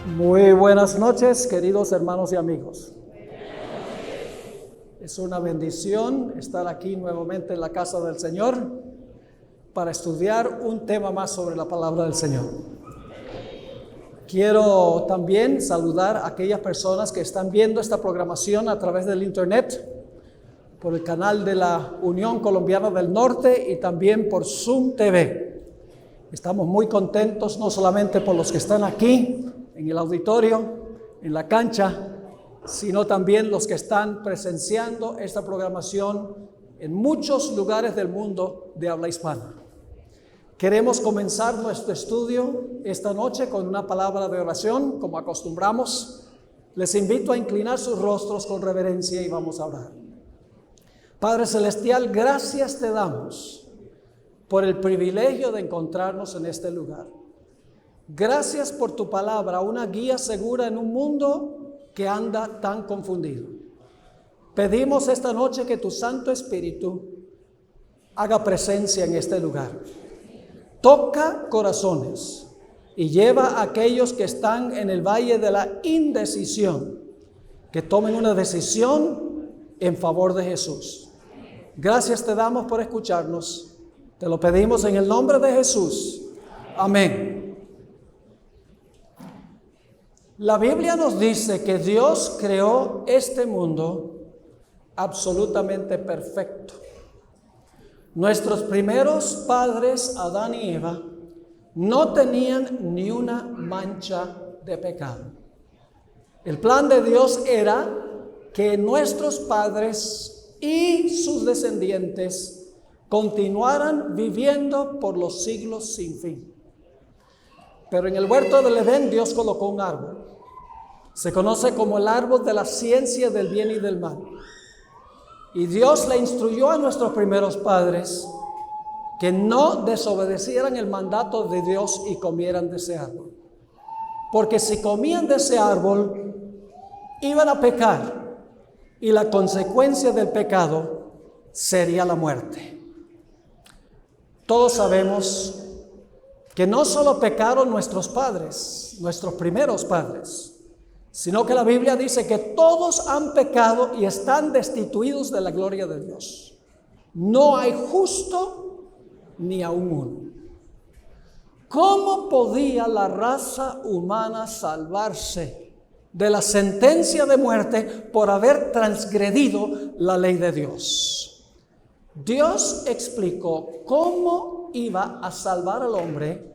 Muy buenas noches, queridos hermanos y amigos. Es una bendición estar aquí nuevamente en la casa del Señor para estudiar un tema más sobre la palabra del Señor. Quiero también saludar a aquellas personas que están viendo esta programación a través del internet, por el canal de la Unión Colombiana del Norte y también por Zoom TV. Estamos muy contentos, no solamente por los que están aquí en el auditorio, en la cancha, sino también los que están presenciando esta programación en muchos lugares del mundo de habla hispana. Queremos comenzar nuestro estudio esta noche con una palabra de oración, como acostumbramos. Les invito a inclinar sus rostros con reverencia y vamos a orar. Padre Celestial, gracias te damos por el privilegio de encontrarnos en este lugar. Gracias por tu palabra, una guía segura en un mundo que anda tan confundido. Pedimos esta noche que tu Santo Espíritu haga presencia en este lugar. Toca corazones y lleva a aquellos que están en el valle de la indecisión, que tomen una decisión en favor de Jesús. Gracias te damos por escucharnos. Te lo pedimos en el nombre de Jesús. Amén. La Biblia nos dice que Dios creó este mundo absolutamente perfecto. Nuestros primeros padres, Adán y Eva, no tenían ni una mancha de pecado. El plan de Dios era que nuestros padres y sus descendientes continuaran viviendo por los siglos sin fin. Pero en el huerto del Edén Dios colocó un árbol. Se conoce como el árbol de la ciencia del bien y del mal. Y Dios le instruyó a nuestros primeros padres que no desobedecieran el mandato de Dios y comieran de ese árbol. Porque si comían de ese árbol, iban a pecar. Y la consecuencia del pecado sería la muerte. Todos sabemos que no solo pecaron nuestros padres, nuestros primeros padres, sino que la Biblia dice que todos han pecado y están destituidos de la gloria de Dios. No hay justo ni aun uno. ¿Cómo podía la raza humana salvarse de la sentencia de muerte por haber transgredido la ley de Dios? Dios explicó cómo iba a salvar al hombre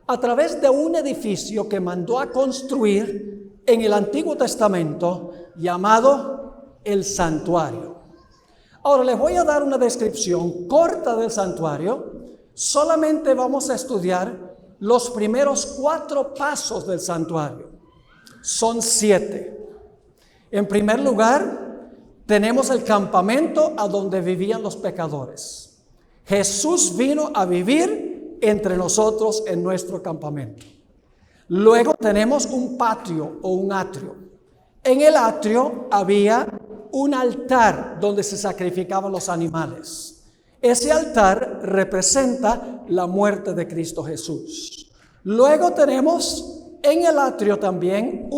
a través de un edificio que mandó a construir en el Antiguo Testamento llamado el santuario. Ahora les voy a dar una descripción corta del santuario. Solamente vamos a estudiar los primeros 4 pasos del santuario. Son 7. En primer lugar, tenemos el campamento a donde vivían los pecadores. Jesús vino a vivir entre nosotros en nuestro campamento. Luego tenemos un patio o un atrio. En el atrio había un altar donde se sacrificaban los animales. Ese altar representa la muerte de Cristo Jesús. Luego tenemos en el atrio también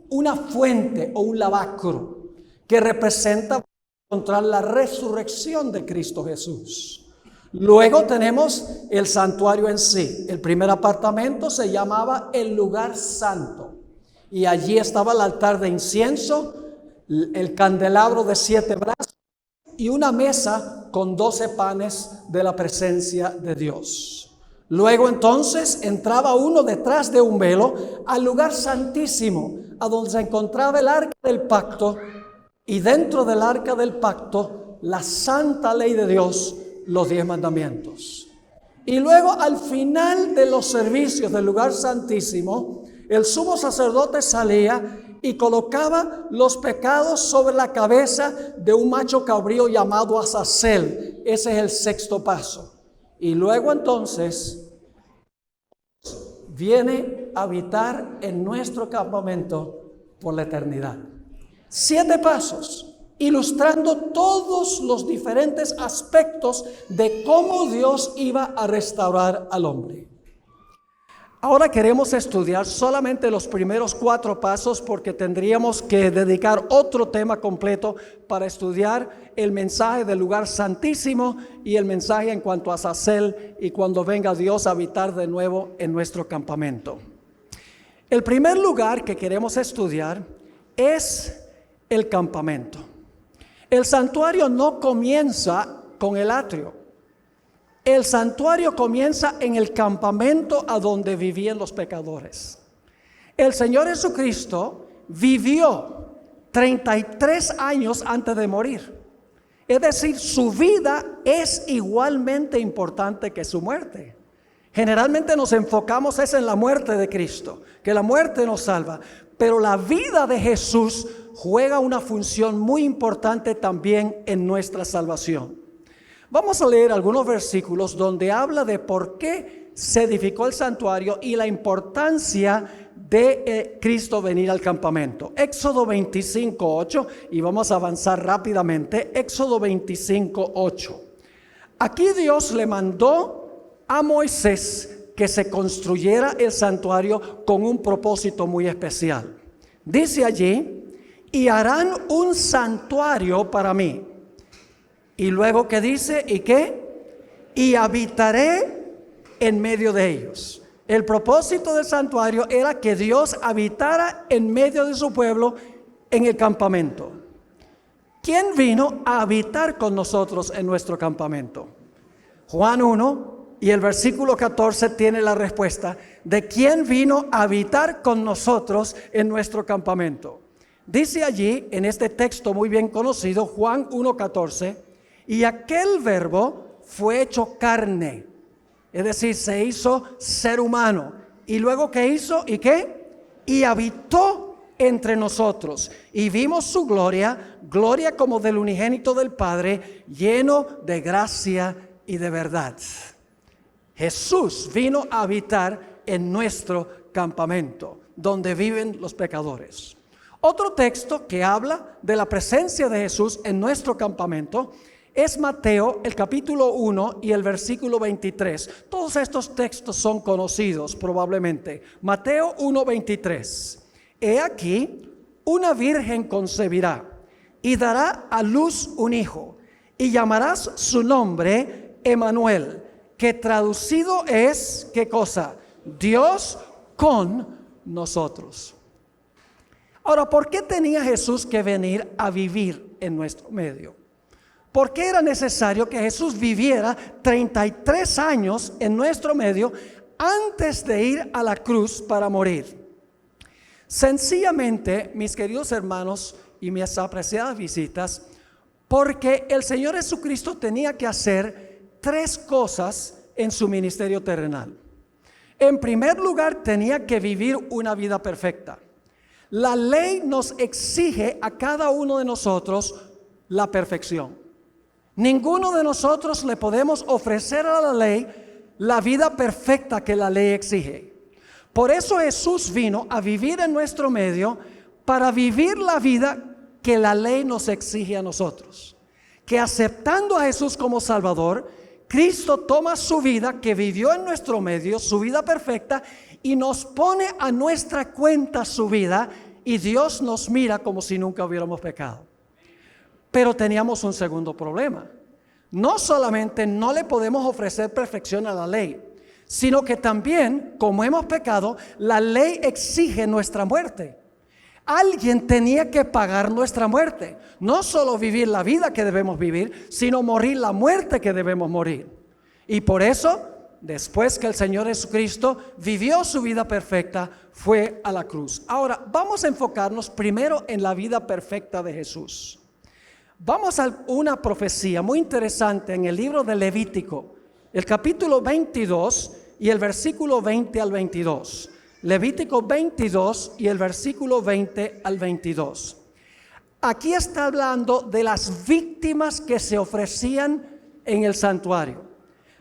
una fuente o un lavacro que representa encontrar la resurrección de Cristo Jesús. Luego tenemos el santuario en sí. El primer apartamento se llamaba el lugar santo y allí estaba el altar de incienso, el candelabro de 7 brazos y una mesa con 12 panes de la presencia de Dios. Luego entonces entraba uno detrás de un velo al lugar santísimo, a donde se encontraba el arca del pacto. Y dentro del arca del pacto, la santa ley de Dios, los 10 mandamientos. Y luego al final de los servicios del lugar santísimo, el sumo sacerdote salía y colocaba los pecados sobre la cabeza de un macho cabrío llamado Azazel. Ese es el 6º paso. Y luego entonces viene a habitar en nuestro campamento por la eternidad. 7 pasos, ilustrando todos los diferentes aspectos de cómo Dios iba a restaurar al hombre. Ahora queremos estudiar solamente los primeros 4 pasos porque tendríamos que dedicar otro tema completo para estudiar el mensaje del lugar santísimo y el mensaje en cuanto a Azazel y cuando venga Dios a habitar de nuevo en nuestro campamento. El primer lugar que queremos estudiar es el campamento. El santuario no comienza con el atrio. El santuario comienza en el campamento a donde vivían los pecadores. El Señor Jesucristo vivió 33 años antes de morir. Es decir, su vida es igualmente importante que su muerte. Generalmente nos enfocamos en la muerte de Cristo, que la muerte nos salva. Pero la vida de Jesús juega una función muy importante también en nuestra salvación. Vamos a leer algunos versículos donde habla de por qué se edificó el santuario y la importancia de Cristo venir al campamento. Éxodo 25:8, y vamos a avanzar rápidamente. Éxodo 25:8. Aquí Dios le mandó a Moisés que se construyera el santuario con un propósito muy especial. Dice allí: y harán un santuario para mí. Y luego que dice, ¿y qué? Y habitaré en medio de ellos. El propósito del santuario era que Dios habitara en medio de su pueblo en el campamento. ¿Quién vino a habitar con nosotros en nuestro campamento? Juan 1 y el versículo 14 tiene la respuesta de quién vino a habitar con nosotros en nuestro campamento. Dice allí, en este texto muy bien conocido, Juan 1:14, y aquel verbo fue hecho carne, es decir, se hizo ser humano. Y luego, ¿qué hizo? ¿Y qué? Y habitó entre nosotros. Y vimos su gloria, gloria como del unigénito del Padre, lleno de gracia y de verdad. Jesús vino a habitar en nuestro campamento, donde viven los pecadores. Otro texto que habla de la presencia de Jesús en nuestro campamento es Mateo, el capítulo 1 y el versículo 23. Todos estos textos son conocidos probablemente. Mateo 1:23. He aquí, una virgen concebirá y dará a luz un hijo, y llamarás su nombre Emmanuel, que traducido es, ¿qué cosa? Dios con nosotros. Ahora, ¿por qué tenía Jesús que venir a vivir en nuestro medio? ¿Por qué era necesario que Jesús viviera 33 años en nuestro medio antes de ir a la cruz para morir? Sencillamente, mis queridos hermanos y mis apreciadas visitas, porque el Señor Jesucristo tenía que hacer 3 cosas en su ministerio terrenal. En primer lugar, tenía que vivir una vida perfecta. La ley nos exige a cada uno de nosotros la perfección. Ninguno de nosotros le podemos ofrecer a la ley la vida perfecta que la ley exige. Por eso Jesús vino a vivir en nuestro medio para vivir la vida que la ley nos exige a nosotros. Que aceptando a Jesús como Salvador, Cristo toma su vida que vivió en nuestro medio, su vida perfecta, y nos pone a nuestra cuenta su vida, y Dios nos mira como si nunca hubiéramos pecado. Pero teníamos un segundo problema. No solamente no le podemos ofrecer perfección a la ley, sino que también, como hemos pecado, la ley exige nuestra muerte. Alguien tenía que pagar nuestra muerte. No solo vivir la vida que debemos vivir, sino morir la muerte que debemos morir. Y por eso, después que el Señor Jesucristo vivió su vida perfecta, fue a la cruz. Ahora, vamos a enfocarnos primero en la vida perfecta de Jesús. Vamos a una profecía muy interesante en el libro de Levítico, el capítulo 22 y el versículo 20 al 22. Levítico 22 y el versículo 20 al 22. Aquí está hablando de las víctimas que se ofrecían en el santuario.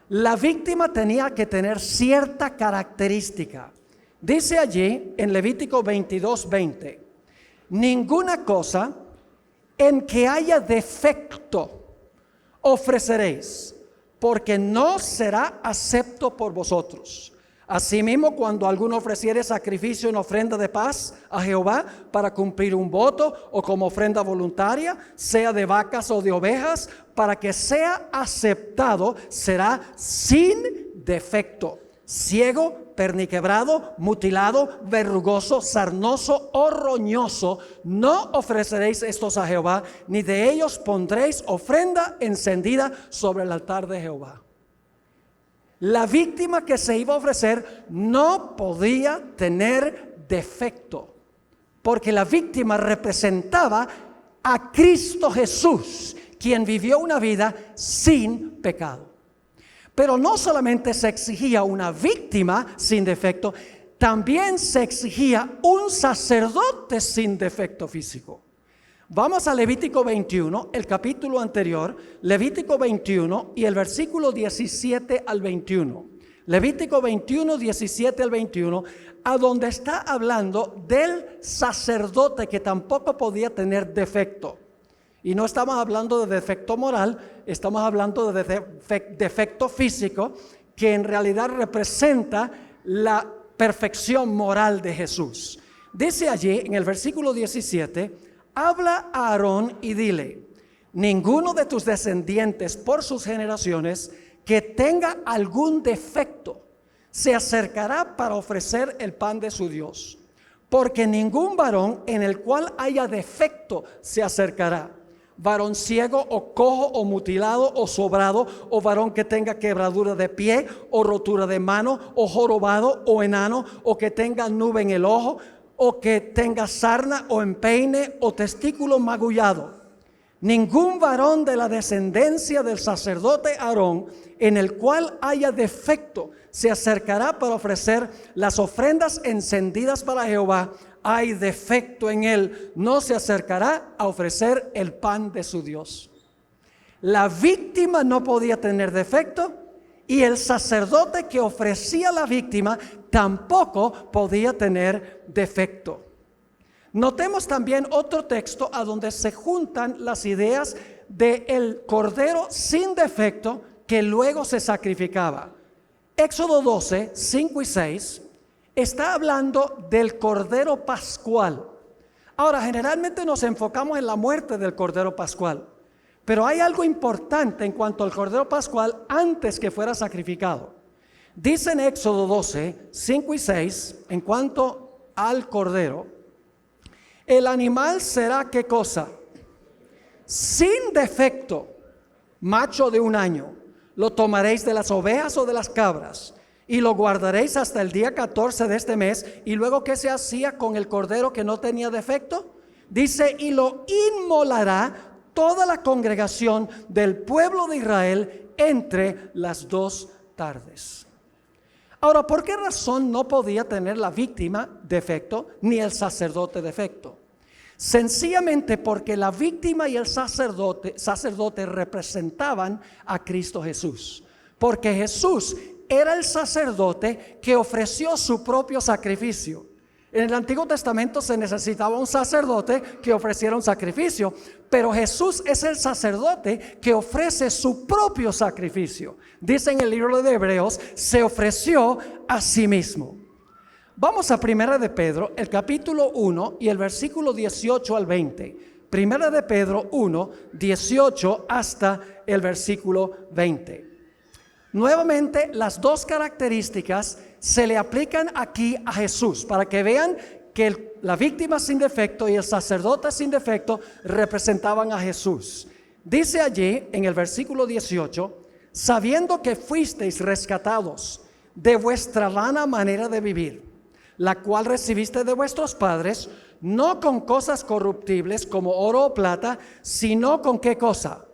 La víctima tenía que tener cierta característica. Dice allí en Levítico 22, 20, ninguna cosa en que haya defecto ofreceréis, porque no será acepto por vosotros. Asimismo, cuando alguno ofreciere sacrificio en ofrenda de paz a Jehová para cumplir un voto o como ofrenda voluntaria, sea de vacas o de ovejas, para que sea aceptado, será sin defecto, ciego, perniquebrado, mutilado, verrugoso, sarnoso o roñoso. No ofreceréis estos a Jehová, ni de ellos pondréis ofrenda encendida sobre el altar de Jehová. La víctima que se iba a ofrecer no podía tener defecto, porque la víctima representaba a Cristo Jesús, quien vivió una vida sin pecado. Pero no solamente se exigía una víctima sin defecto, también se exigía un sacerdote sin defecto físico. Vamos a Levítico 21, el capítulo anterior, Levítico 21 y el versículo 17 al 21. Levítico 21, 17 al 21, a donde está hablando del sacerdote que tampoco podía tener defecto. Y no estamos hablando de defecto moral, estamos hablando de defecto físico, que en realidad representa la perfección moral de Jesús. Dice allí en el versículo 17, habla a Aarón y dile: ninguno de tus descendientes por sus generaciones que tenga algún defecto se acercará para ofrecer el pan de su Dios, porque ningún varón en el cual haya defecto se acercará. Varón ciego o cojo o mutilado o sobrado, o varón que tenga quebradura de pie o rotura de mano, o jorobado o enano, o que tenga nube en el ojo, o que tenga sarna o empeine o testículo magullado. Ningún varón de la descendencia del sacerdote Aarón en el cual haya defecto se acercará para ofrecer las ofrendas encendidas para Jehová. Hay defecto en él, no se acercará a ofrecer el pan de su Dios. La víctima no podía tener defecto y el sacerdote que ofrecía a la víctima tampoco podía tener defecto. Notemos también otro texto a donde se juntan las ideas del cordero sin defecto que luego se sacrificaba. Éxodo 12, 5 y 6 está hablando del cordero pascual. Ahora, generalmente nos enfocamos en la muerte del cordero pascual, pero hay algo importante en cuanto al cordero pascual antes que fuera sacrificado. Dice en Éxodo 12, 5 y 6, en cuanto al cordero, el animal será ¿qué cosa? Sin defecto, macho de 1 año. Lo tomaréis de las ovejas o de las cabras y lo guardaréis hasta el día 14 de este mes. Y luego, ¿qué se hacía con el cordero que no tenía defecto? Dice, y lo inmolará toda la congregación del pueblo de Israel entre las 2 tardes. Ahora, ¿por qué razón no podía tener la víctima defecto ni el sacerdote defecto? Sencillamente porque la víctima y el sacerdote representaban a Cristo Jesús. Porque Jesús era el sacerdote que ofreció su propio sacrificio. En el Antiguo Testamento se necesitaba un sacerdote que ofreciera un sacrificio, pero Jesús es el sacerdote que ofrece su propio sacrificio. Dice en el libro de Hebreos, se ofreció a sí mismo. Vamos a Primera de Pedro, el capítulo 1 y el versículo 18 al 20. Primera de Pedro 1, 18 hasta el versículo 20. Nuevamente, las 2 características se le aplican aquí a Jesús, para que vean que la víctima sin defecto y el sacerdote sin defecto representaban a Jesús. Dice allí en el versículo 18, sabiendo que fuisteis rescatados de vuestra vana manera de vivir, la cual recibiste de vuestros padres, no con cosas corruptibles como oro o plata, sino con ¿qué cosa?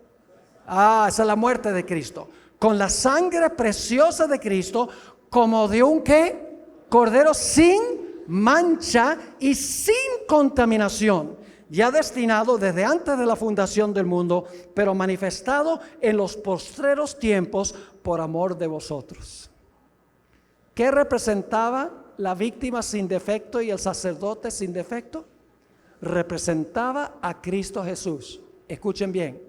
Esa es la muerte de Cristo. Con la sangre preciosa de Cristo, como de un ¿qué? Cordero sin mancha y sin contaminación, ya destinado desde antes de la fundación del mundo, pero manifestado en los postreros tiempos por amor de vosotros. ¿Qué representaba la víctima sin defecto y el sacerdote sin defecto? Representaba a Cristo Jesús. Escuchen bien.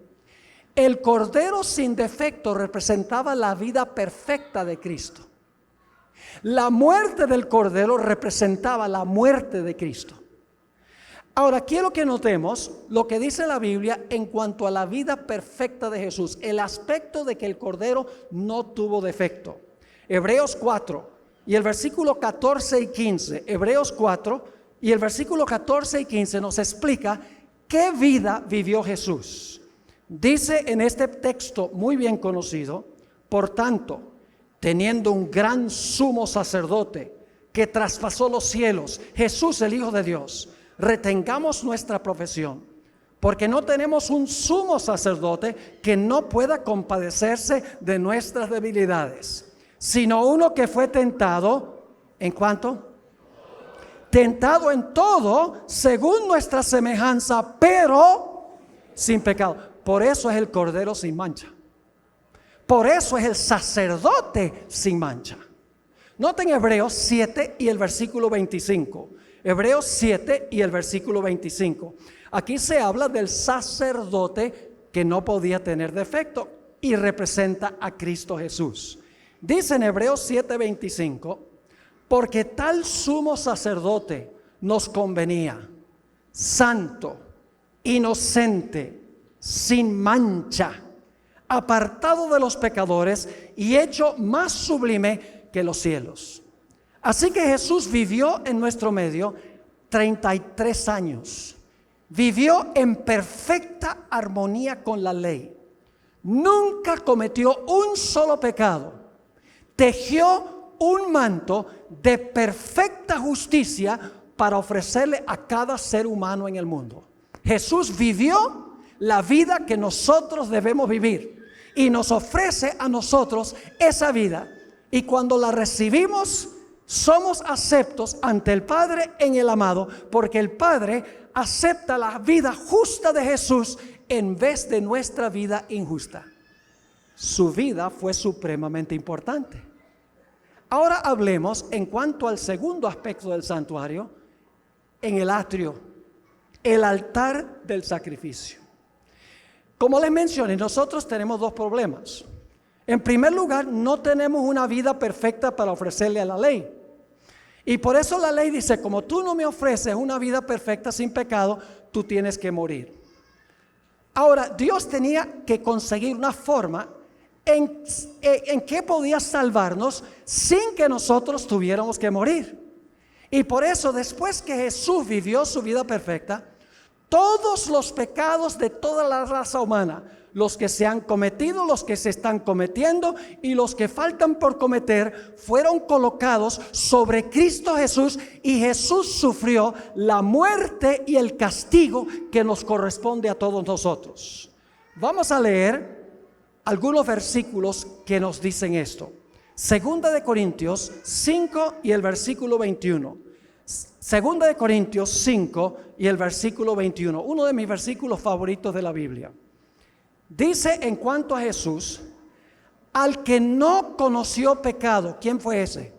El cordero sin defecto representaba la vida perfecta de Cristo. La muerte del Cordero representaba la muerte de Cristo. Ahora, quiero que notemos lo que dice la Biblia en cuanto a la vida perfecta de Jesús, el aspecto de que el Cordero no tuvo defecto. Hebreos 4 y el versículo 14 y 15, Hebreos 4 y el versículo 14 y 15 nos explica qué vida vivió Jesús. Dice en este texto muy bien conocido: por tanto, teniendo un gran sumo sacerdote que traspasó los cielos, Jesús el Hijo de Dios, retengamos nuestra profesión, porque no tenemos un sumo sacerdote que no pueda compadecerse de nuestras debilidades, sino uno que fue tentado, ¿en cuánto? Tentado en todo según nuestra semejanza, pero sin pecado. Por eso es el Cordero sin mancha. Por eso es el sacerdote sin mancha. Noten Hebreos 7 y el versículo 25. Hebreos 7 y el versículo 25. Aquí se habla del sacerdote que no podía tener defecto y representa a Cristo Jesús. Dice en Hebreos 7:25: porque tal sumo sacerdote nos convenía, santo, inocente, sin mancha, apartado de los pecadores y hecho más sublime que los cielos. Así que Jesús vivió en nuestro medio 33 años. Vivió en perfecta armonía con la ley. Nunca cometió un solo pecado. Tejió un manto de perfecta justicia para ofrecerle a cada ser humano en el mundo. Jesús vivió la vida que nosotros debemos vivir y nos ofrece a nosotros esa vida. Y cuando la recibimos, somos aceptos ante el Padre en el amado, porque el Padre acepta la vida justa de Jesús en vez de nuestra vida injusta. Su vida fue supremamente importante. Ahora hablemos en cuanto al segundo aspecto del santuario, en el atrio, el altar del sacrificio. Como les mencioné, nosotros tenemos dos problemas. En primer lugar, no tenemos una vida perfecta para ofrecerle a la ley. Y por eso la ley dice: como tú no me ofreces una vida perfecta sin pecado, tú tienes que morir. Ahora, Dios tenía que conseguir una forma en que podía salvarnos sin que nosotros tuviéramos que morir. Y por eso, después que Jesús vivió su vida perfecta, todos los pecados de toda la raza humana, los que se han cometido, los que se están cometiendo y los que faltan por cometer, fueron colocados sobre Cristo Jesús, y Jesús sufrió la muerte y el castigo que nos corresponde a todos nosotros. Vamos a leer algunos versículos que nos dicen esto. Segunda de Corintios 5 y el versículo 21. Segunda de Corintios 5 y el versículo 21. Uno de mis versículos favoritos de la Biblia. Dice en cuanto a Jesús: al que no conoció pecado. ¿Quién fue ese?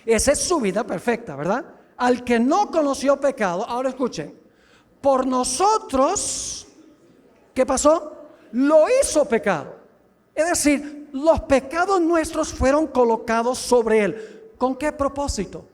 Esa es su vida perfecta, ¿verdad? Al que no conoció pecado. Ahora escuchen: por nosotros, ¿qué pasó? Lo hizo pecado. Es decir, los pecados nuestros fueron colocados sobre él. ¿Con qué propósito?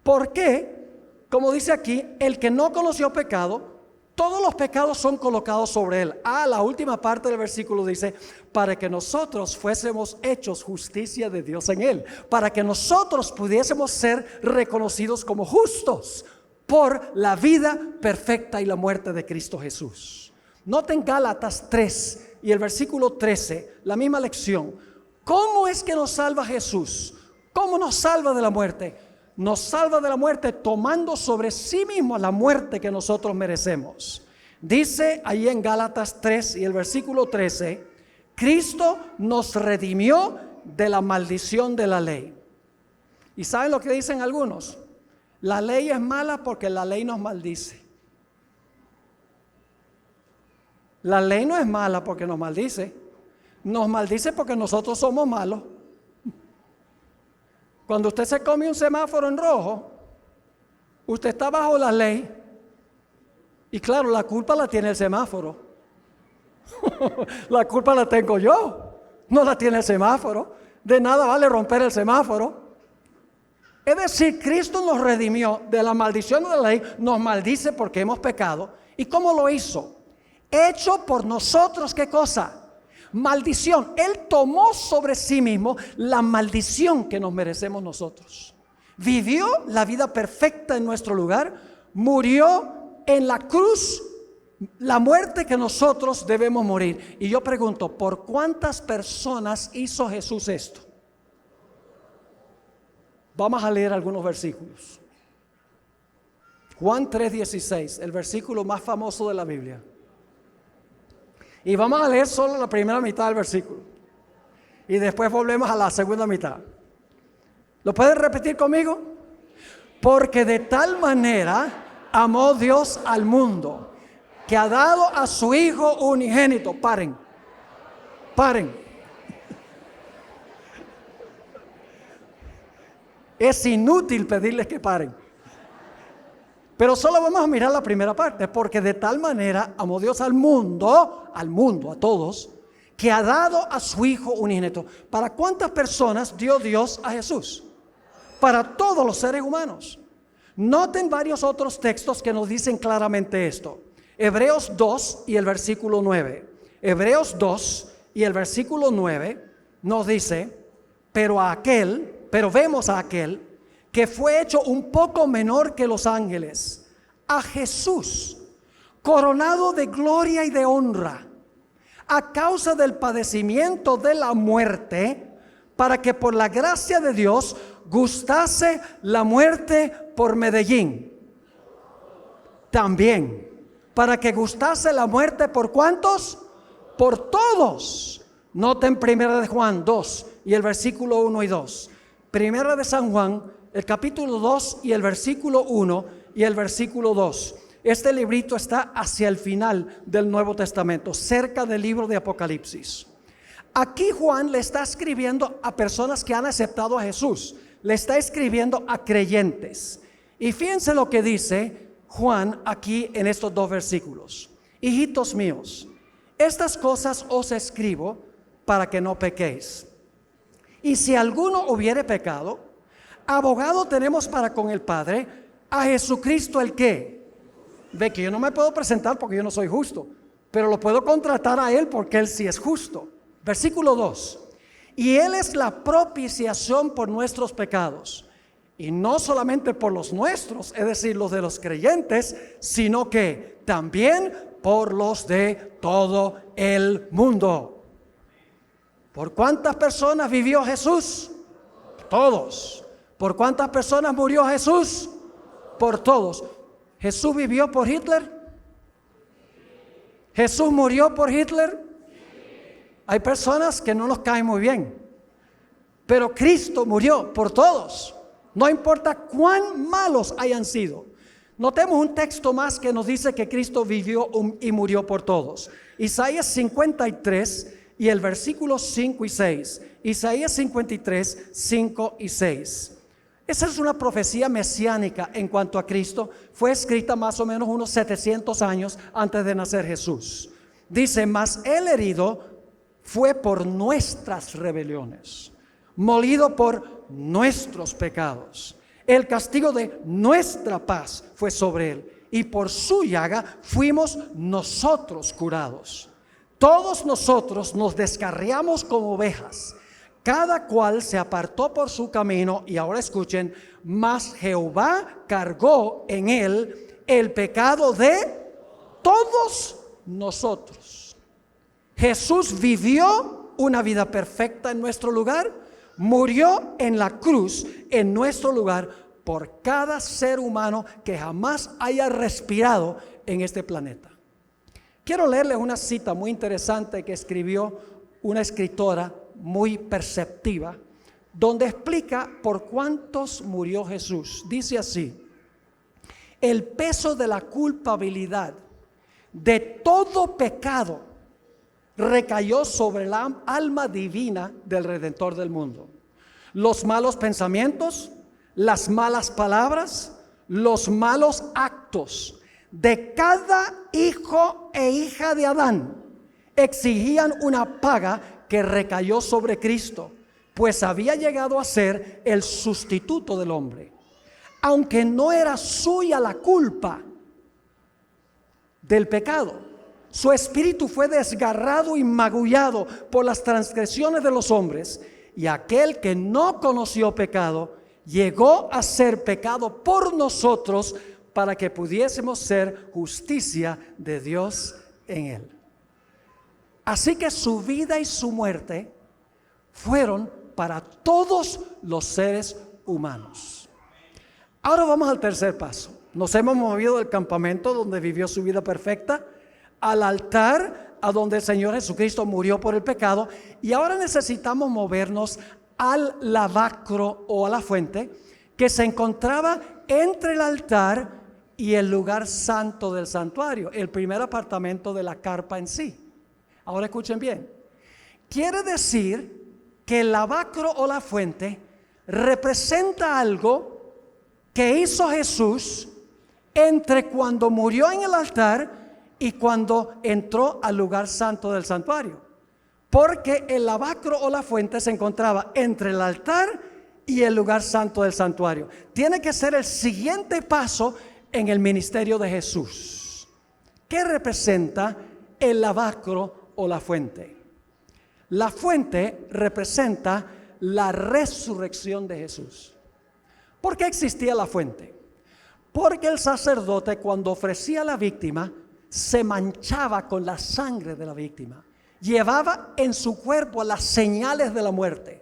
Porque, como dice aquí, el que no conoció pecado, todos los pecados son colocados sobre él. La última parte del versículo dice: para que nosotros fuésemos hechos justicia de Dios en él, para que nosotros pudiésemos ser reconocidos como justos por la vida perfecta y la muerte de Cristo Jesús. Noten Gálatas 3 y el versículo 13, la misma lección. ¿Cómo es que nos salva Jesús? ¿Cómo nos salva de la muerte? Nos salva de la muerte tomando sobre sí mismo la muerte que nosotros merecemos. Dice ahí en Gálatas 3 y el versículo 13: Cristo nos redimió de la maldición de la ley. ¿Y saben lo que dicen algunos? La ley es mala porque la ley nos maldice. La ley no es mala porque nos maldice. Nos maldice porque nosotros somos malos. Cuando usted se come un semáforo en rojo, usted está bajo la ley. Y claro, la culpa la tiene el semáforo. La culpa la tengo yo, no la tiene el semáforo. De nada vale romper el semáforo. Es decir, Cristo nos redimió de la maldición de la ley, nos maldice porque hemos pecado. ¿Y cómo lo hizo? Hecho por nosotros, ¿qué cosa? Maldición. Él tomó sobre sí mismo la maldición que nos merecemos nosotros. Vivió la vida perfecta en nuestro lugar, murió en la cruz la muerte que nosotros debemos morir. Y yo pregunto, ¿por cuántas personas hizo Jesús esto? Vamos a leer algunos versículos. Juan 3:16, el versículo más famoso de la Biblia. Y vamos a leer solo la primera mitad del versículo. Y después volvemos a la segunda mitad. ¿Lo pueden repetir conmigo? Porque de tal manera amó Dios al mundo, que ha dado a su Hijo unigénito. Paren. Es inútil pedirles que paren. Pero solo vamos a mirar la primera parte. Porque de tal manera amó Dios al mundo, a todos, que ha dado a su Hijo unigénito. ¿Para cuántas personas dio Dios a Jesús? Para todos los seres humanos. Noten varios otros textos que nos dicen claramente esto. Hebreos 2 y el versículo 9. Hebreos 2 y el versículo 9 nos dice, pero vemos a aquel que fue hecho un poco menor que los ángeles, a Jesús, coronado de gloria y de honra, a causa del padecimiento de la muerte, para que por la gracia de Dios gustase la muerte por Medellín. También, para que gustase la muerte por ¿cuántos? Por todos. Noten 1 de Juan 2 y el versículo 1 y 2. Primera de San Juan, el capítulo 2 y el versículo 1 y el versículo 2. Este librito está hacia el final del Nuevo Testamento, cerca del libro de Apocalipsis. Aquí Juan le está escribiendo a personas que han aceptado a Jesús. Le está escribiendo a creyentes. Y fíjense lo que dice Juan aquí en estos dos versículos. Hijitos míos, estas cosas os escribo para que no pequéis. Y si alguno hubiere pecado, abogado tenemos para con el Padre, a Jesucristo el que. Ve que yo no me puedo presentar porque yo no soy justo, pero lo puedo contratar a Él porque Él sí es justo. Versículo 2. Y Él es la propiciación por nuestros pecados. Y no solamente por los nuestros, es decir, los de los creyentes, sino que también por los de todo el mundo. ¿Por cuántas personas vivió Jesús? Todos. ¿Por cuántas personas murió Jesús? Por todos. ¿Jesús vivió por Hitler? ¿Jesús murió por Hitler? Hay personas que no nos caen muy bien, pero Cristo murió por todos. No importa cuán malos hayan sido. Notemos un texto más que nos dice que Cristo vivió y murió por todos. Isaías 53 y el versículo 5 y 6. Isaías 53, 5 y 6. Esa es una profecía mesiánica en cuanto a Cristo. Fue escrita más o menos unos 700 años antes de nacer Jesús. Dice, mas el herido fue por nuestras rebeliones, molido por nuestros pecados. El castigo de nuestra paz fue sobre él, y por su llaga fuimos nosotros curados. Todos nosotros nos descarriamos como ovejas, cada cual se apartó por su camino. Y ahora escuchen, mas Jehová cargó en él el pecado de todos nosotros. Jesús vivió una vida perfecta en nuestro lugar, murió en la cruz en nuestro lugar por cada ser humano que jamás haya respirado en este planeta. Quiero leerles una cita muy interesante que escribió una escritora muy perceptiva, donde explica por cuántos murió Jesús. Dice así: el peso de la culpabilidad de todo pecado recayó sobre la alma divina del Redentor del mundo. Los malos pensamientos, las malas palabras, los malos actos de cada hijo e hija de Adán exigían una paga que recayó sobre Cristo. pues había llegado a ser el sustituto del hombre. Aunque no era suya la culpa del pecado, su espíritu fue desgarrado y magullado por las transgresiones de los hombres, y aquel que no conoció pecado llegó a ser pecado por nosotros para que pudiésemos ser justicia de Dios en él. Así que su vida y su muerte fueron para todos los seres humanos. Ahora vamos al tercer paso. Nos hemos movido del campamento donde vivió su vida perfecta al altar a donde el Señor Jesucristo murió por el pecado, y ahora necesitamos movernos al lavacro o a la fuente que se encontraba entre el altar y el lugar santo del santuario, el primer apartamento de la carpa en sí. Ahora escuchen bien. Quiere decir que el lavacro o la fuente representa algo que hizo Jesús entre cuando murió en el altar y cuando entró al lugar santo del santuario. Porque el lavacro o la fuente se encontraba entre el altar y el lugar santo del santuario. Tiene que ser el siguiente paso en el ministerio de Jesús. ¿Qué representa el lavacro o la fuente? La fuente representa la resurrección de Jesús. ¿Por qué existía la fuente? Porque el sacerdote, cuando ofrecía a la víctima, se manchaba con la sangre de la víctima. Llevaba en su cuerpo las señales de la muerte.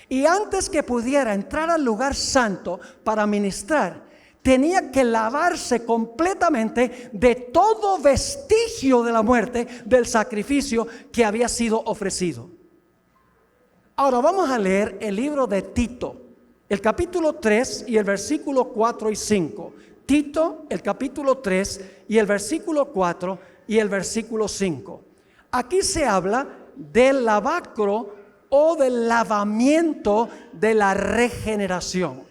Y antes que pudiera entrar al lugar santo para ministrar, tenía que lavarse completamente de todo vestigio de la muerte, del sacrificio que había sido ofrecido. Ahora vamos a leer el libro de Tito, el capítulo 3 y el versículo 4 y 5. Tito, el capítulo 3 y el versículo 4 y el versículo 5. Aquí se habla del lavacro o del lavamiento de la regeneración.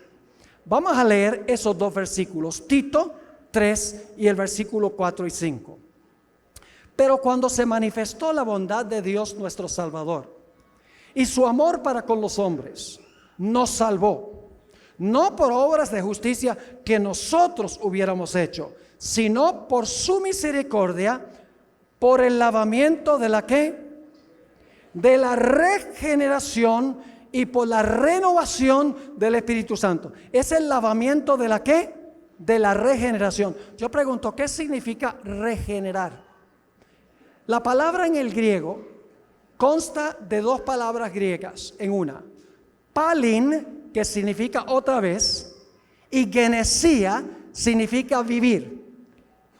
Vamos a leer esos dos versículos, Tito 3 y el versículo 4 y 5. Pero cuando se manifestó la bondad de Dios nuestro Salvador y su amor para con los hombres, nos salvó, no por obras de justicia que nosotros hubiéramos hecho, sino por su misericordia, por el lavamiento de la ¿qué? De la regeneración y por la renovación del Espíritu Santo. Es el lavamiento de la ¿qué? De la regeneración. Yo pregunto, ¿qué significa regenerar? La palabra en el griego consta de dos palabras griegas en una. Palin, que significa otra vez, y genesia significa vivir.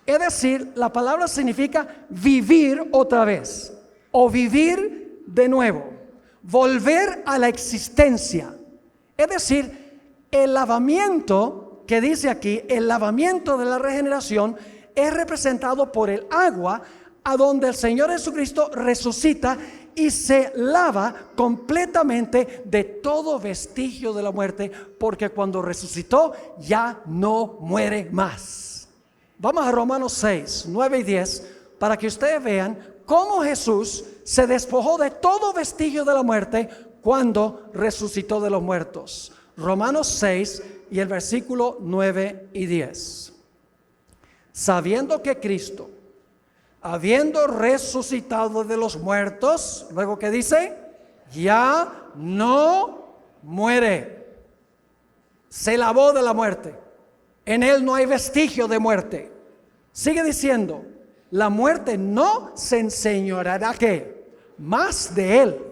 Es decir, la palabra significa vivir otra vez o vivir de nuevo, volver a la existencia. Es decir, el lavamiento que dice aquí, el lavamiento de la regeneración, es representado por el agua a donde el Señor Jesucristo resucita y se lava completamente de todo vestigio de la muerte, porque cuando resucitó ya no muere más. Vamos a Romanos 6, 9 y 10 para que ustedes vean cómo Jesús se despojó de todo vestigio de la muerte cuando resucitó de los muertos. Romanos 6 y el versículo 9 y 10. Sabiendo que Cristo, habiendo resucitado de los muertos, luego que dice, ya no muere, se lavó de la muerte, en él no hay vestigio de muerte. Sigue diciendo, la muerte no se enseñoreará ¿qué? Más de él,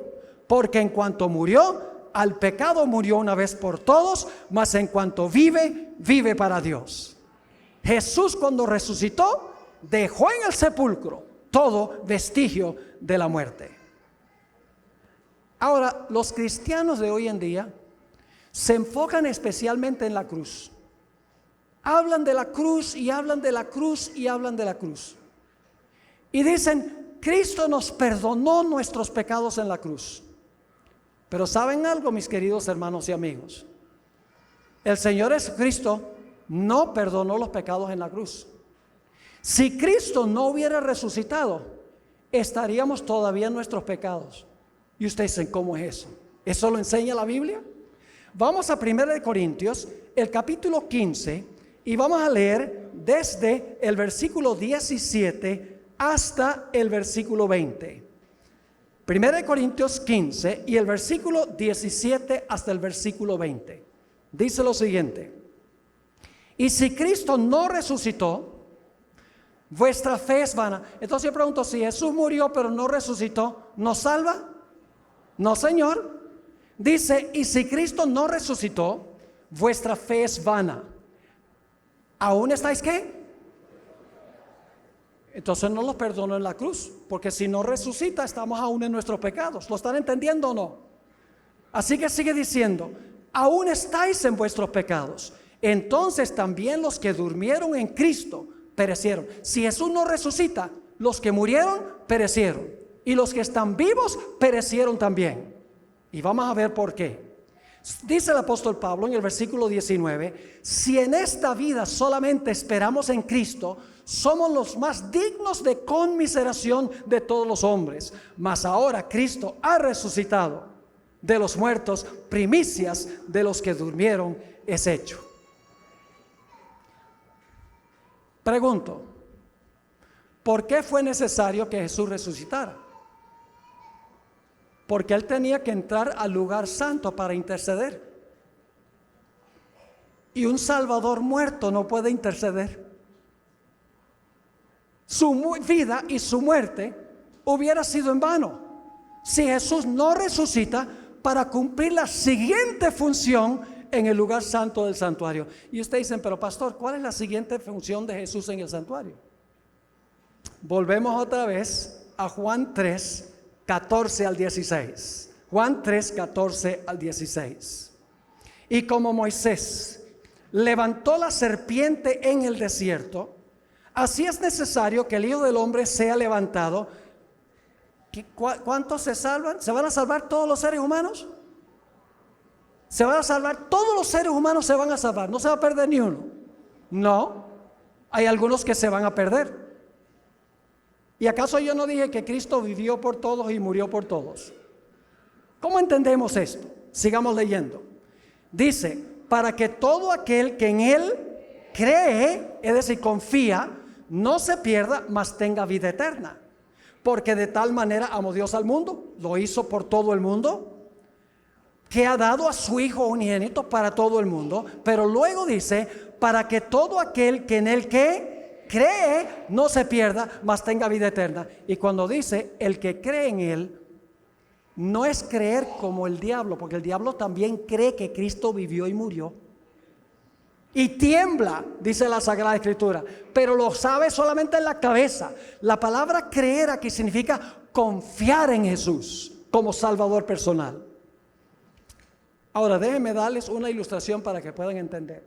porque en cuanto murió, al pecado murió una vez por todos, mas en cuanto vive, vive para Dios. Jesús, cuando resucitó, dejó en el sepulcro todo vestigio de la muerte. Ahora, los cristianos de hoy en día se enfocan especialmente en la cruz. Hablan de la cruz y hablan de la cruz y hablan de la cruz. Y dicen, Cristo nos perdonó nuestros pecados en la cruz. Pero ¿saben algo, mis queridos hermanos y amigos? El Señor Jesucristo no perdonó los pecados en la cruz. Si Cristo no hubiera resucitado, estaríamos todavía en nuestros pecados. Y ustedes dicen, ¿cómo es eso? ¿Eso lo enseña la Biblia? Vamos a 1 Corintios, el capítulo 15, y vamos a leer desde el versículo 17 hasta el versículo 20. 1 Corintios 15 y el versículo 17 hasta el versículo 20. Dice lo siguiente: y si Cristo no resucitó, vuestra fe es vana. Entonces yo pregunto, si Jesús murió pero no resucitó, ¿nos salva? No, Señor. Dice, y si Cristo no resucitó, vuestra fe es vana. ¿Aún estáis qué? Entonces no los perdonó en la cruz, porque si no resucita estamos aún en nuestros pecados. ¿Lo están entendiendo o no? Así que sigue diciendo, aún estáis en vuestros pecados. Entonces también los que durmieron en Cristo perecieron. Si Jesús no resucita, los que murieron perecieron, y los que están vivos perecieron también. Y vamos a ver por qué. Dice el apóstol Pablo en el versículo 19, si en esta vida solamente esperamos en Cristo, somos los más dignos de conmiseración de todos los hombres. Mas ahora Cristo ha resucitado de los muertos, primicias de los que durmieron es hecho. Pregunto, ¿por qué fue necesario que Jesús resucitara? Porque Él tenía que entrar al lugar santo para interceder. Y un Salvador muerto no puede interceder. Su vida y su muerte hubiera sido en vano si Jesús no resucita para cumplir la siguiente función en el lugar santo del santuario. Y ustedes dicen, pero pastor, ¿cuál es la siguiente función de Jesús en el santuario? Volvemos otra vez a Juan 3, 14 al 16. Juan 3, 14 al 16. Y como Moisés levantó la serpiente en el desierto, así es necesario que el Hijo del Hombre sea levantado. ¿Cuántos se salvan? ¿Se van a salvar todos los seres humanos? ¿Se van a salvar? Todos los seres humanos se van a salvar. No se va a perder ni uno. No, hay algunos que se van a perder. ¿Y acaso yo no dije que Cristo vivió por todos y murió por todos? ¿Cómo entendemos esto? Sigamos leyendo. Dice, para que todo aquel que en Él cree, es decir, confía, no se pierda, mas tenga vida eterna. Porque de tal manera amó Dios al mundo, lo hizo por todo el mundo, que ha dado a su Hijo unigénito para todo el mundo. Pero luego dice, para que todo aquel que en Él cree no se pierda, mas tenga vida eterna. Y cuando dice el que cree en Él, no es creer como el diablo, porque el diablo también cree que Cristo vivió y murió. Y tiembla, dice la Sagrada Escritura, pero lo sabe solamente en la cabeza. La palabra creer aquí significa confiar en Jesús como Salvador personal. Ahora déjenme darles una ilustración para que puedan entender.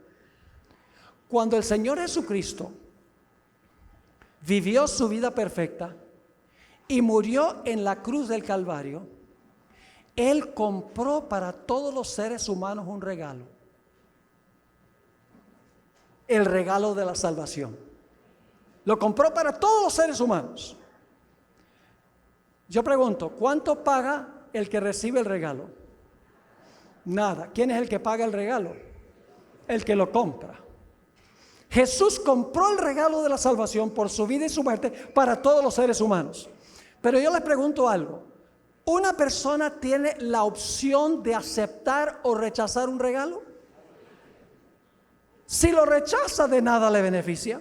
Cuando el Señor Jesucristo vivió su vida perfecta y murió en la cruz del Calvario, Él compró para todos los seres humanos un regalo. El regalo de la salvación. Lo compró para todos los seres humanos. Yo pregunto, ¿cuánto paga el que recibe el regalo? Nada. ¿Quién es el que paga el regalo? El que lo compra. Jesús compró el regalo de la salvación por su vida y su muerte para todos los seres humanos. Pero yo les pregunto algo. ¿Una persona tiene la opción de aceptar o rechazar un regalo? Si lo rechaza, de nada le beneficia.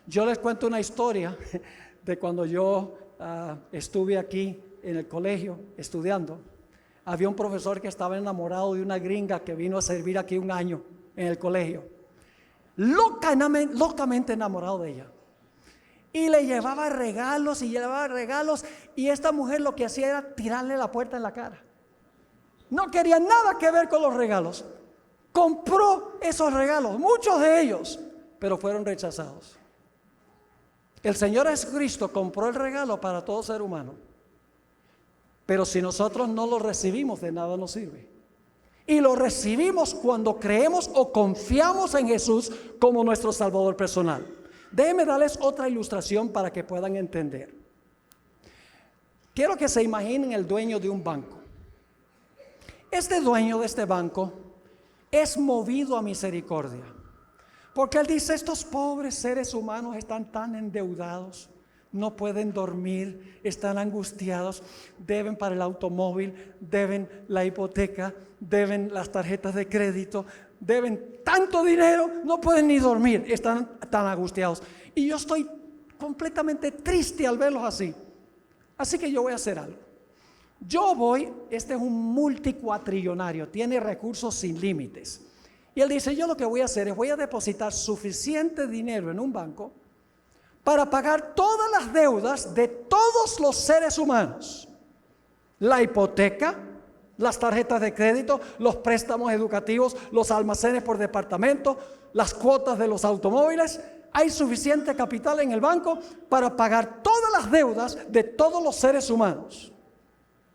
Yo les cuento una historia de cuando yo estuve aquí en el colegio estudiando. Había un profesor que estaba enamorado de una gringa que vino a servir aquí un año en el colegio. Locamente enamorado de ella. Y le llevaba regalos y esta mujer lo que hacía era tirarle la puerta en la cara. No quería nada que ver con los regalos. Compró esos regalos, muchos de ellos, pero fueron rechazados. El Señor Jesucristo compró el regalo para todo ser humano, pero si nosotros no lo recibimos, de nada nos sirve. Y lo recibimos cuando creemos o confiamos en Jesús como nuestro Salvador personal. Déjenme darles otra ilustración para que puedan entender. Quiero que se imaginen el dueño de un banco. Este dueño de este banco es movido a misericordia, porque él dice: estos pobres seres humanos están tan endeudados, no pueden dormir, están angustiados, deben para el automóvil, deben la hipoteca, deben las tarjetas de crédito, deben tanto dinero, no pueden ni dormir, están tan angustiados. Y yo estoy completamente triste al verlos así. Así que yo voy a hacer algo. Este es un multicuatrillonario, tiene recursos sin límites. Y él dice: yo lo que voy a hacer es voy a depositar suficiente dinero en un banco para pagar todas las deudas de todos los seres humanos. La hipoteca, las tarjetas de crédito, los préstamos educativos, los almacenes por departamento, las cuotas de los automóviles. Hay suficiente capital en el banco para pagar todas las deudas de todos los seres humanos.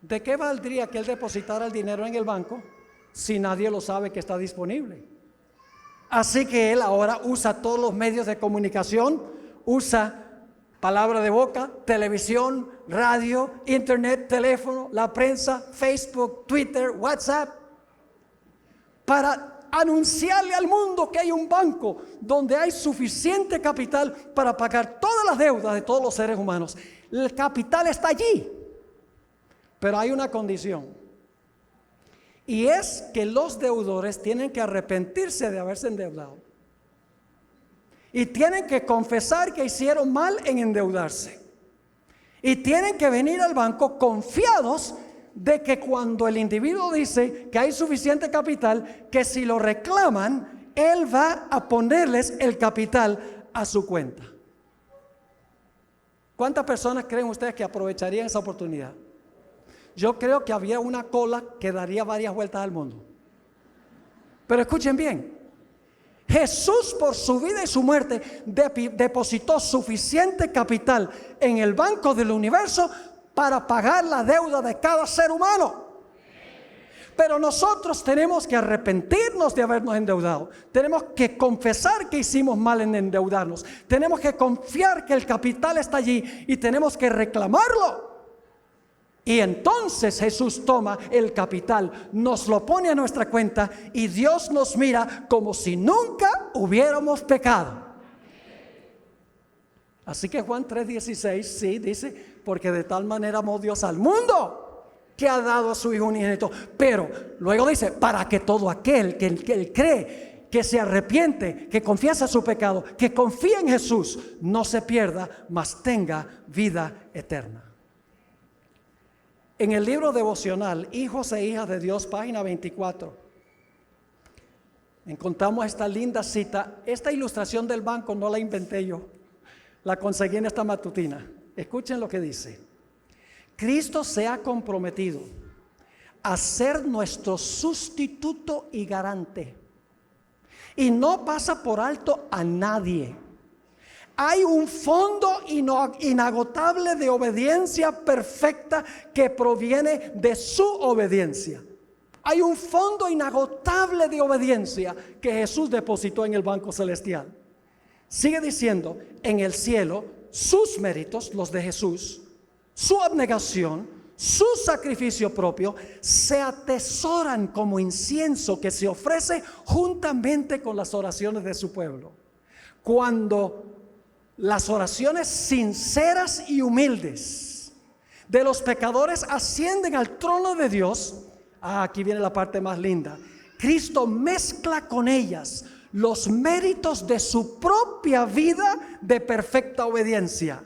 ¿De qué valdría que él depositara el dinero en el banco si nadie lo sabe que está disponible? Así que él ahora usa todos los medios de comunicación, usa palabra de boca, televisión, radio, internet, teléfono, la prensa, Facebook, Twitter, WhatsApp, para anunciarle al mundo que hay un banco donde hay suficiente capital para pagar todas las deudas de todos los seres humanos. El capital está allí, pero hay una condición, y es que los deudores tienen que arrepentirse de haberse endeudado y tienen que confesar que hicieron mal en endeudarse, y tienen que venir al banco confiados de que cuando el individuo dice que hay suficiente capital, que si lo reclaman, él va a ponerles el capital a su cuenta. ¿Cuántas personas creen ustedes que aprovecharían esa oportunidad? Yo creo que había una cola que daría varias vueltas al mundo. Pero escuchen bien, Jesús por su vida y su muerte depositó suficiente capital en el banco del universo para pagar la deuda de cada ser humano. Pero nosotros tenemos que arrepentirnos de habernos endeudado. Tenemos que confesar que hicimos mal en endeudarnos. Tenemos que confiar que el capital está allí y tenemos que reclamarlo. Y entonces Jesús toma el capital, nos lo pone a nuestra cuenta y Dios nos mira como si nunca hubiéramos pecado. Así que Juan 3:16 sí dice: porque de tal manera amó Dios al mundo que ha dado a su Hijo unigénito. Pero luego dice: para que todo aquel que cree, que se arrepiente, que confiesa su pecado, que confía en Jesús, no se pierda, mas tenga vida eterna. En el libro devocional Hijos e Hijas de Dios, página 24, encontramos esta linda cita. Esta ilustración del banco no la inventé yo, la conseguí en esta matutina. Escuchen lo que dice: Cristo se ha comprometido a ser nuestro sustituto y garante, y no pasa por alto a nadie. Hay un fondo inagotable de obediencia perfecta que proviene de su obediencia. Hay un fondo inagotable de obediencia que Jesús depositó en el banco celestial. Sigue diciendo: en el cielo, sus méritos, los de Jesús, su abnegación, su sacrificio propio, se atesoran como incienso que se ofrece juntamente con las oraciones de su pueblo. Cuando las oraciones sinceras y humildes de los pecadores ascienden al trono de Dios, aquí viene la parte más linda. Cristo mezcla con ellas los méritos de su propia vida de perfecta obediencia.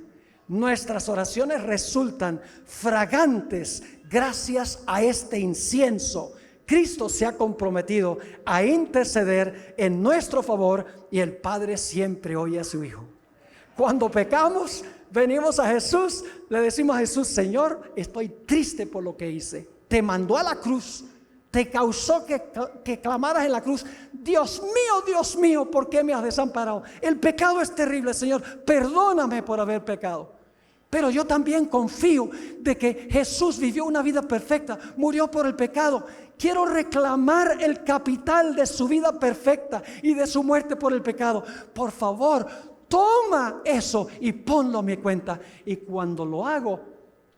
Nuestras oraciones resultan fragantes gracias a este incienso. Cristo se ha comprometido a interceder en nuestro favor y el Padre siempre oye a su Hijo. Cuando pecamos, venimos a Jesús, le decimos a Jesús: Señor, estoy triste por lo que hice. Te mandó a la cruz, te causó que clamaras en la cruz: Dios mío, ¿por qué me has desamparado? El pecado es terrible, Señor, perdóname por haber pecado. Pero yo también confío de que Jesús vivió una vida perfecta, murió por el pecado. Quiero reclamar el capital de su vida perfecta y de su muerte por el pecado. Por favor, toma eso y ponlo a mi cuenta. Y cuando lo hago